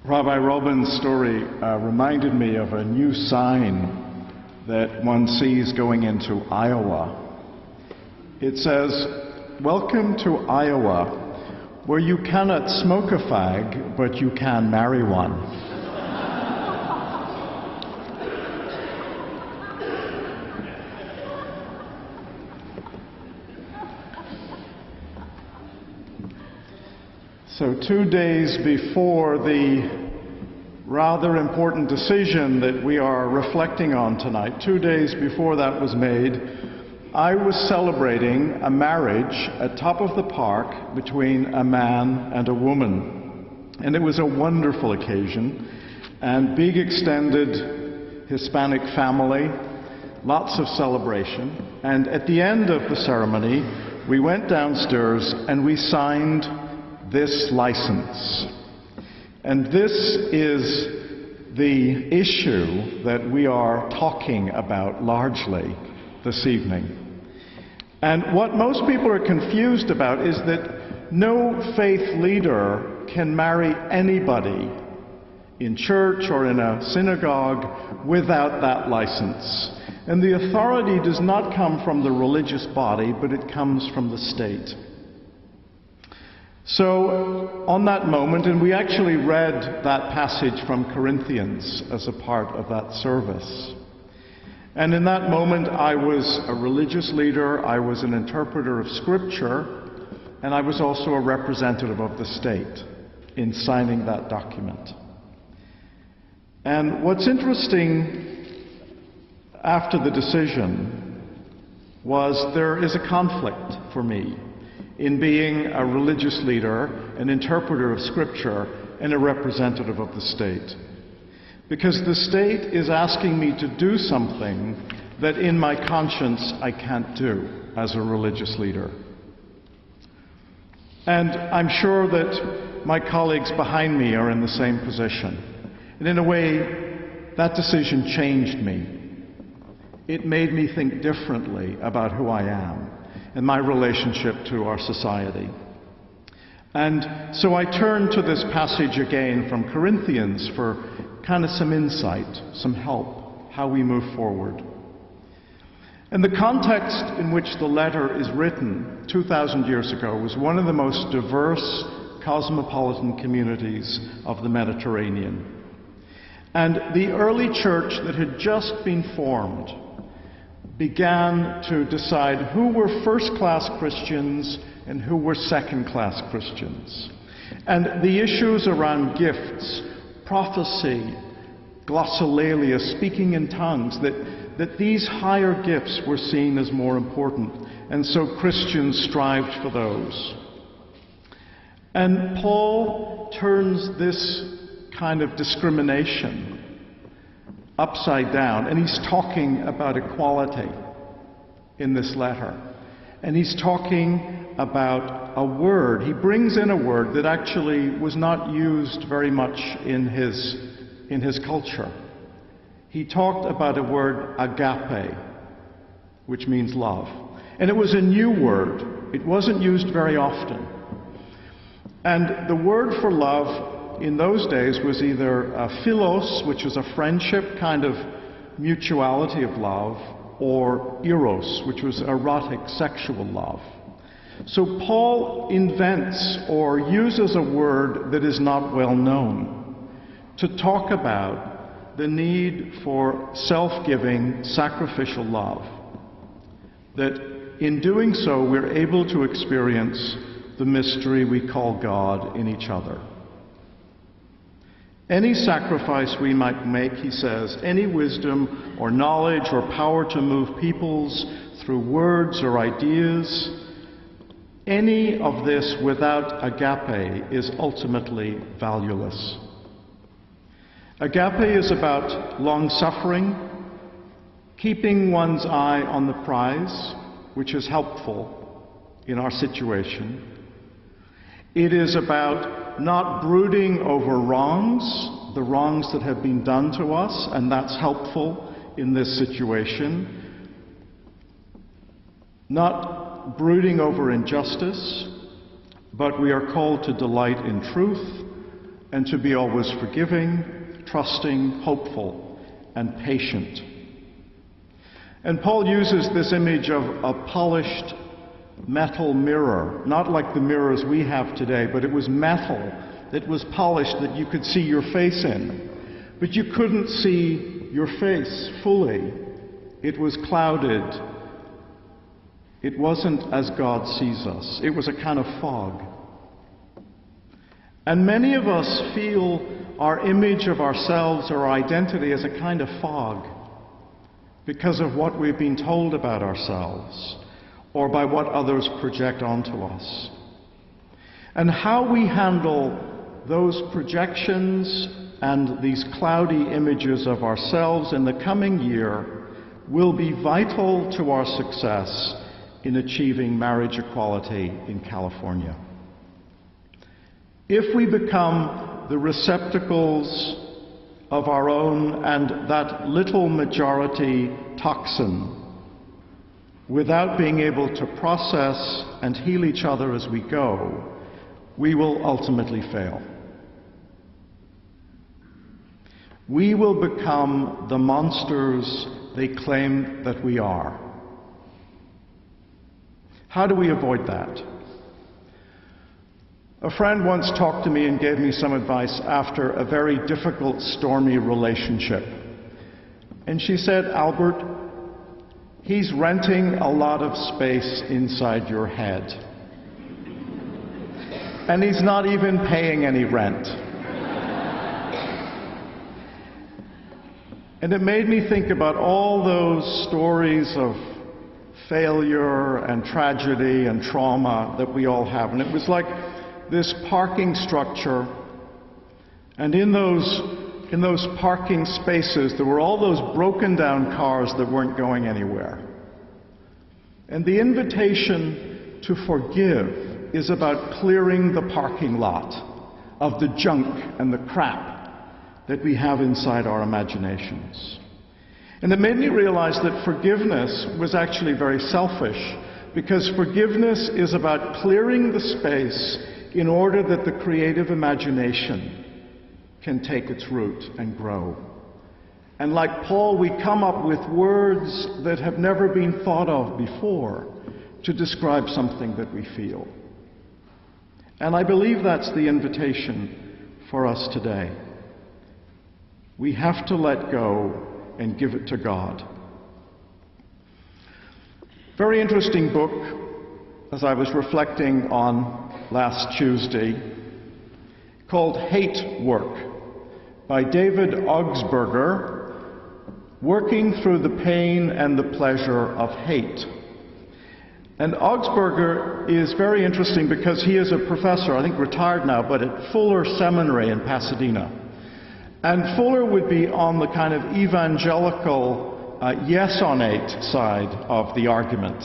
Rabbi Robin's story reminded me of a new sign that one sees going into Iowa. It says, "Welcome to Iowa, where you cannot smoke a fag, but you can marry one." So 2 days before the rather important decision that we are reflecting on tonight, 2 days before that was made, I was celebrating a marriage at top of the park between a man and a woman. And it was a wonderful occasion, and big extended Hispanic family, lots of celebration. And at the end of the ceremony, we went downstairs and we signed this license. And this is the issue that we are talking about largely this evening. And what most people are confused about is that no faith leader can marry anybody in church or in a synagogue without that license. And the authority does not come from the religious body, but it comes from the state. So, on that moment, and we actually read that passage from Corinthians as a part of that service. And in that moment, I was a religious leader, I was an interpreter of Scripture, and I was also a representative of the state in signing that document. And what's interesting after the decision was there is a conflict for me in being a religious leader, an interpreter of Scripture, and a representative of the state. Because the state is asking me to do something that in my conscience I can't do as a religious leader. And I'm sure that my colleagues behind me are in the same position. And in a way, that decision changed me. It made me think differently about who I am and my relationship to our society. And so I turn to this passage again from Corinthians for kind of some insight, some help, how we move forward. And the context in which the letter is written 2,000 years ago was one of the most diverse cosmopolitan communities of the Mediterranean. And the early church that had just been formed began to decide who were first-class Christians and who were second-class Christians. And the issues around gifts, prophecy, glossolalia, speaking in tongues, that these higher gifts were seen as more important. And so Christians strived for those. And Paul turns this kind of discrimination upside down, and he's talking about equality in this letter. And he's talking about a word. He brings in a word that actually was not used very much in his culture. He talked about a word, agape, which means love. And it was a new word. It wasn't used very often. And the word for love in those days was either philos, which was a friendship, kind of mutuality of love, or eros, which was erotic, sexual love. So Paul invents or uses a word that is not well known to talk about the need for self-giving, sacrificial love. That in doing so, we're able to experience the mystery we call God in each other. Any sacrifice we might make, he says, any wisdom or knowledge or power to move peoples through words or ideas, any of this without agape is ultimately valueless. Agape is about long-suffering, keeping one's eye on the prize, which is helpful in our situation. It is about not brooding over wrongs, the wrongs that have been done to us, and that's helpful in this situation. Not brooding over injustice, but we are called to delight in truth and to be always forgiving, trusting, hopeful, and patient. And Paul uses this image of a polished metal mirror, not like the mirrors we have today, but it was metal that was polished that you could see your face in. But you couldn't see your face fully. It was clouded. It wasn't as God sees us. It was a kind of fog. And many of us feel our image of ourselves or our identity as a kind of fog because of what we've been told about ourselves or by what others project onto us. And how we handle those projections and these cloudy images of ourselves in the coming year will be vital to our success in achieving marriage equality in California. If we become the receptacles of our own and that little majority toxin without being able to process and heal each other as we go, we will ultimately fail. We will become the monsters they claim that we are. How do we avoid that? A friend once talked to me and gave me some advice after a very difficult, stormy relationship. And she said, "Albert, he's renting a lot of space inside your head. And he's not even paying any rent." And it made me think about all those stories of failure and tragedy and trauma that we all have. And it was like this parking structure, and in those parking spaces there were all those broken down cars that weren't going anywhere. And the invitation to forgive is about clearing the parking lot of the junk and the crap that we have inside our imaginations. And it made me realize that forgiveness was actually very selfish, because forgiveness is about clearing the space in order that the creative imagination can take its root and grow. And like Paul, we come up with words that have never been thought of before to describe something that we feel. And I believe that's the invitation for us today. We have to let go and give it to God. Very interesting book, as I was reflecting on last Tuesday, called Hate Work by David Augsburger, Working Through the Pain and the Pleasure of Hate. And Augsburger is very interesting because he is a professor, I think retired now, but at Fuller Seminary in Pasadena. And Fuller would be on the kind of evangelical yes-on-ate side of the argument.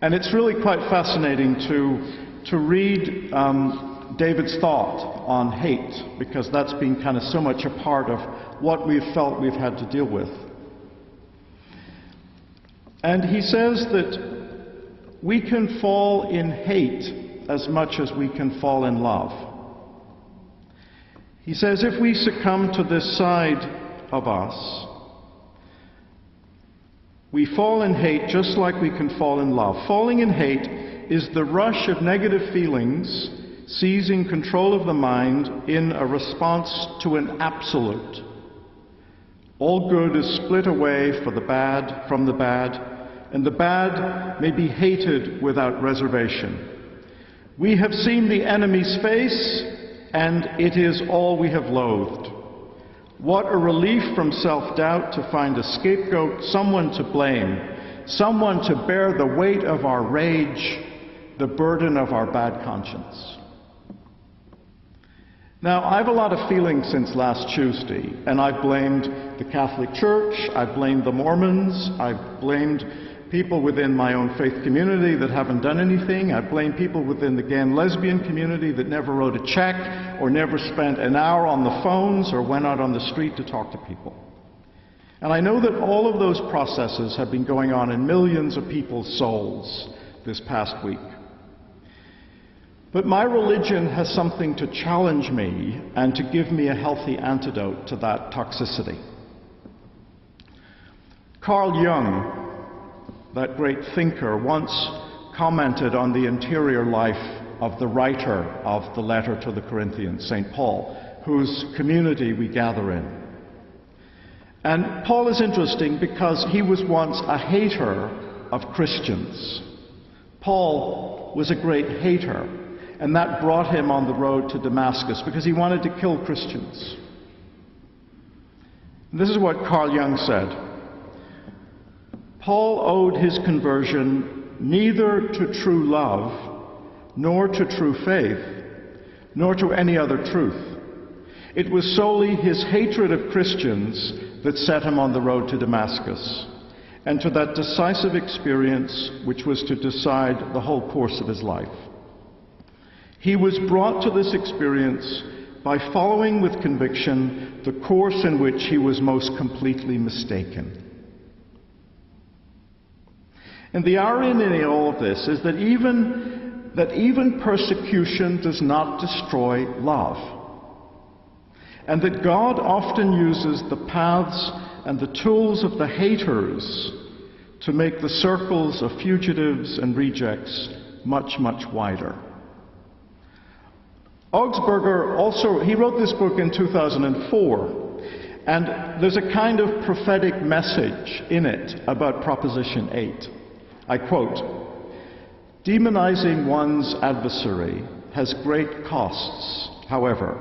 And it's really quite fascinating to read David's thought on hate, because that's been kind of so much a part of what we've felt we've had to deal with. And he says that we can fall in hate as much as we can fall in love. He says if we succumb to this side of us, we fall in hate just like we can fall in love. Falling in hate is the rush of negative feelings seizing control of the mind in a response to an absolute. All good is split away from the bad, and the bad may be hated without reservation. We have seen the enemy's face, and it is all we have loathed. What a relief from self-doubt to find a scapegoat, someone to blame, someone to bear the weight of our rage, the burden of our bad conscience. Now, I have a lot of feelings since last Tuesday, and I've blamed the Catholic Church, I've blamed the Mormons, I've blamed people within my own faith community that haven't done anything. I blame people within the gay and lesbian community that never wrote a check or never spent an hour on the phones or went out on the street to talk to people. And I know that all of those processes have been going on in millions of people's souls this past week. But my religion has something to challenge me and to give me a healthy antidote to that toxicity. Carl Jung, that great thinker, once commented on the interior life of the writer of the letter to the Corinthians, St. Paul, whose community we gather in. And Paul is interesting because he was once a hater of Christians. Paul was a great hater, and that brought him on the road to Damascus because he wanted to kill Christians. This is what Carl Jung said. Paul owed his conversion neither to true love, nor to true faith, nor to any other truth. It was solely his hatred of Christians that set him on the road to Damascus, and to that decisive experience which was to decide the whole course of his life. He was brought to this experience by following with conviction the course in which he was most completely mistaken. And the irony in all of this is that even persecution does not destroy love, and that God often uses the paths and the tools of the haters to make the circles of fugitives and rejects much, much wider. Augsburger he wrote this book in 2004, and there's a kind of prophetic message in it about Proposition 8. I quote, "Demonizing one's adversary has great costs, however.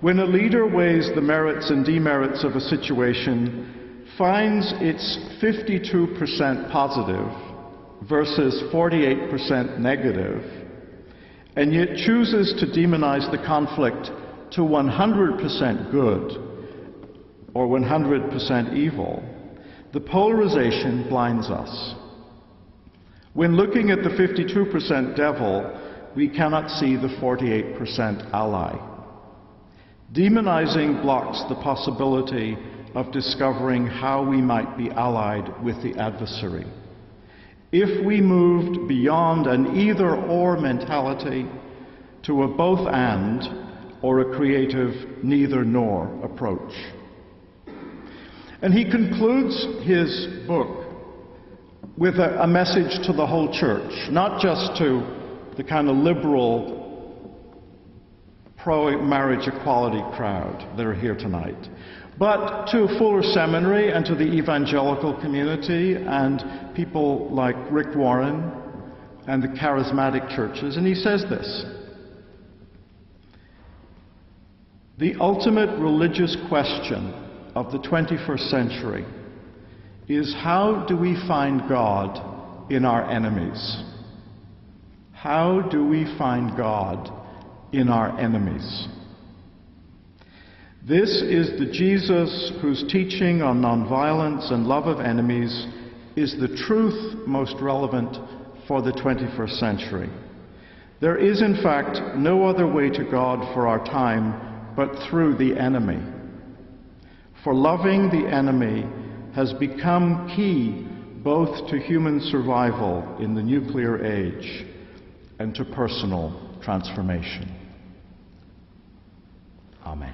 When a leader weighs the merits and demerits of a situation, finds it's 52% positive versus 48% negative, and yet chooses to demonize the conflict to 100% good or 100% evil, the polarization blinds us. When looking at the 52% devil, we cannot see the 48% ally. Demonizing blocks the possibility of discovering how we might be allied with the adversary. If we moved beyond an either-or mentality to a both-and or a creative neither-nor approach." And he concludes his book with a message to the whole church, not just to the kind of liberal pro-marriage equality crowd that are here tonight, but to Fuller Seminary and to the evangelical community and people like Rick Warren and the charismatic churches. And he says this: "The ultimate religious question of the 21st century is, how do we find God in our enemies? How do we find God in our enemies?" This is the Jesus whose teaching on nonviolence and love of enemies is the truth most relevant for the 21st century. There is, in fact, no other way to God for our time but through the enemy. For loving the enemy has become key both to human survival in the nuclear age and to personal transformation. Amen.